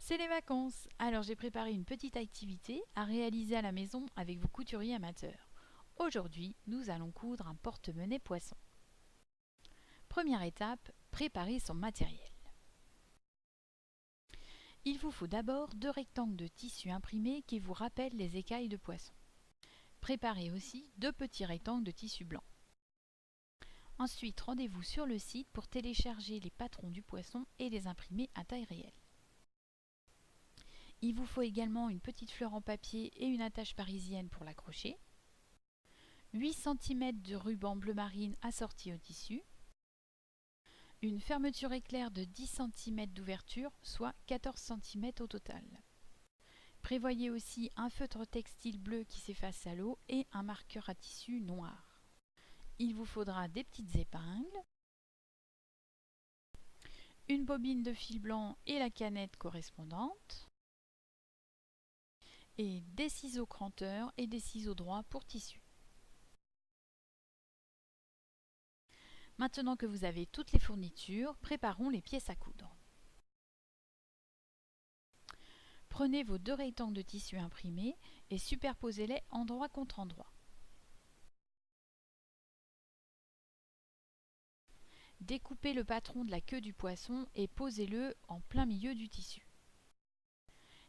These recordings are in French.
C'est les vacances, alors j'ai préparé une petite activité à réaliser à la maison avec vos couturiers amateurs. Aujourd'hui, nous allons coudre un porte-monnaie poisson. Première étape, préparer son matériel. Il vous faut d'abord 2 rectangles de tissu imprimé qui vous rappellent les écailles de poisson. Préparez aussi 2 petits rectangles de tissu blanc. Ensuite, rendez-vous sur le site pour télécharger les patrons du poisson et les imprimer à taille réelle. Il vous faut également une petite fleur en papier et une attache parisienne pour l'accrocher, 8 cm de ruban bleu marine assorti au tissu, une fermeture éclair de 10 cm d'ouverture, soit 14 cm au total. Prévoyez aussi un feutre textile bleu qui s'efface à l'eau et un marqueur à tissu noir. Il vous faudra des petites épingles, une bobine de fil blanc et la canette correspondante, et des ciseaux cranteurs et des ciseaux droits pour tissu. Maintenant que vous avez toutes les fournitures, préparons les pièces à coudre. Prenez vos 2 rectangles de tissu imprimés et superposez-les endroit contre endroit. Découpez le patron de la queue du poisson et posez-le en plein milieu du tissu.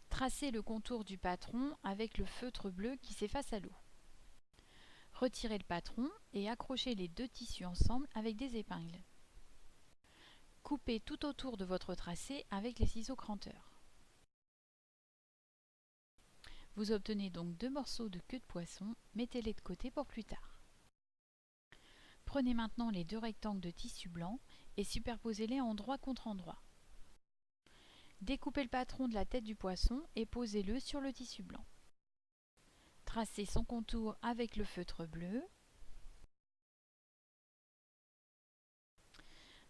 Tracez le contour du patron avec le feutre bleu qui s'efface à l'eau. Retirez le patron et accrochez les 2 tissus ensemble avec des épingles. Coupez tout autour de votre tracé avec les ciseaux cranteurs. Vous obtenez donc 2 morceaux de queue de poisson, mettez-les de côté pour plus tard. Prenez maintenant les 2 rectangles de tissu blanc et superposez-les endroit contre endroit. Découpez le patron de la tête du poisson et posez-le sur le tissu blanc. Tracez son contour avec le feutre bleu.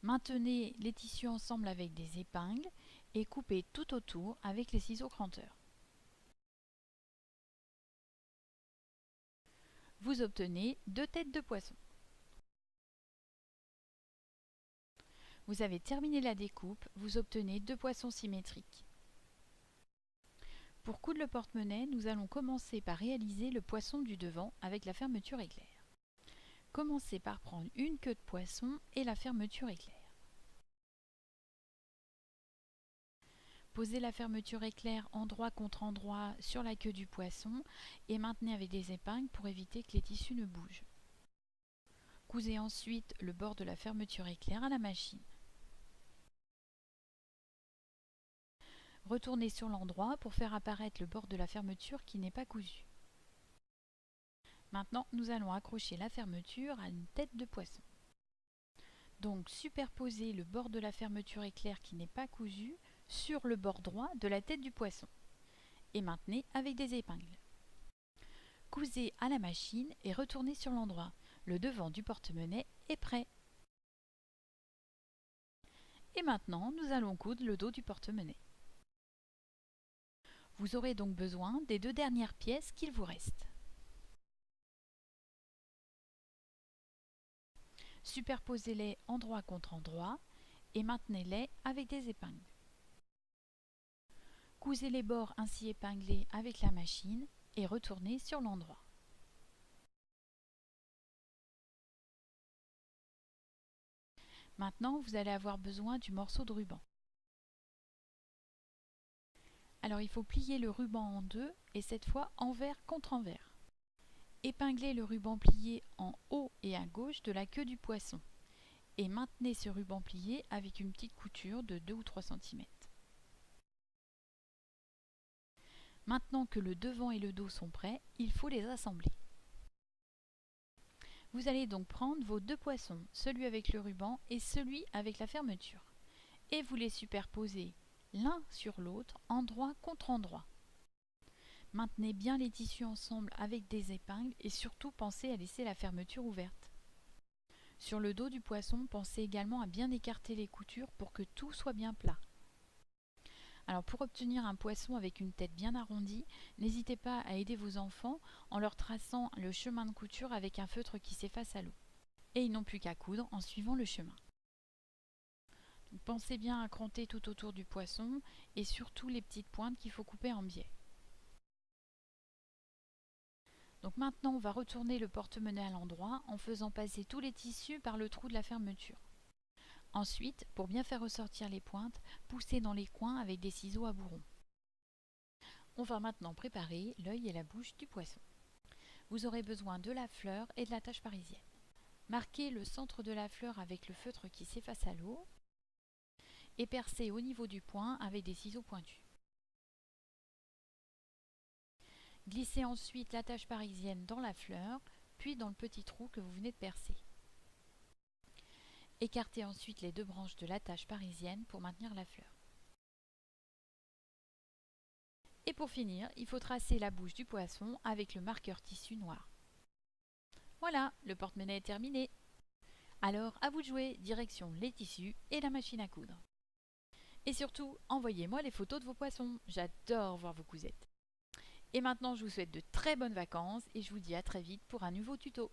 Maintenez les tissus ensemble avec des épingles et coupez tout autour avec les ciseaux cranteurs. Vous obtenez 2 têtes de poisson. Vous avez terminé la découpe, vous obtenez 2 poissons symétriques. Pour coudre le porte-monnaie, nous allons commencer par réaliser le poisson du devant avec la fermeture éclair. Commencez par prendre une queue de poisson et la fermeture éclair. Posez la fermeture éclair endroit contre endroit sur la queue du poisson et maintenez avec des épingles pour éviter que les tissus ne bougent. Cousez ensuite le bord de la fermeture éclair à la machine. Retournez sur l'endroit pour faire apparaître le bord de la fermeture qui n'est pas cousu. Maintenant, nous allons accrocher la fermeture à une tête de poisson. Donc, superposez le bord de la fermeture éclair qui n'est pas cousu sur le bord droit de la tête du poisson et maintenez avec des épingles. Cousez à la machine et retournez sur l'endroit. Le devant du porte-monnaie est prêt. Et maintenant, nous allons coudre le dos du porte-monnaie. Vous aurez donc besoin des 2 dernières pièces qu'il vous reste. Superposez-les endroit contre endroit et maintenez-les avec des épingles. Cousez les bords ainsi épinglés avec la machine et retournez sur l'endroit. Maintenant, vous allez avoir besoin du morceau de ruban. Alors il faut plier le ruban en 2 et cette fois envers contre envers. Épinglez le ruban plié en haut et à gauche de la queue du poisson et maintenez ce ruban plié avec une petite couture de 2 ou 3 cm. Maintenant que le devant et le dos sont prêts, il faut les assembler. Vous allez donc prendre vos 2 poissons, celui avec le ruban et celui avec la fermeture, et vous les superposez l'un sur l'autre, endroit contre endroit. Maintenez bien les tissus ensemble avec des épingles et surtout pensez à laisser la fermeture ouverte. Sur le dos du poisson, pensez également à bien écarter les coutures pour que tout soit bien plat. Alors pour obtenir un poisson avec une tête bien arrondie, n'hésitez pas à aider vos enfants en leur traçant le chemin de couture avec un feutre qui s'efface à l'eau. Et ils n'ont plus qu'à coudre en suivant le chemin. Pensez bien à cranter tout autour du poisson et surtout les petites pointes qu'il faut couper en biais. Donc maintenant on va retourner le porte-monnaie à l'endroit en faisant passer tous les tissus par le trou de la fermeture. Ensuite, pour bien faire ressortir les pointes, poussez dans les coins avec des ciseaux à bourron. On va maintenant préparer l'œil et la bouche du poisson. Vous aurez besoin de la fleur et de la tache parisienne. Marquez le centre de la fleur avec le feutre qui s'efface à l'eau et percez au niveau du point avec des ciseaux pointus. Glissez ensuite la tache parisienne dans la fleur, puis dans le petit trou que vous venez de percer. Écartez ensuite les deux branches de la tache parisienne pour maintenir la fleur. Et pour finir, il faut tracer la bouche du poisson avec le marqueur tissu noir. Voilà, le porte-monnaie est terminé. Alors, à vous de jouer, direction les tissus et la machine à coudre. Et surtout, envoyez-moi les photos de vos poissons, j'adore voir vos cousettes. Et maintenant, je vous souhaite de très bonnes vacances et je vous dis à très vite pour un nouveau tuto.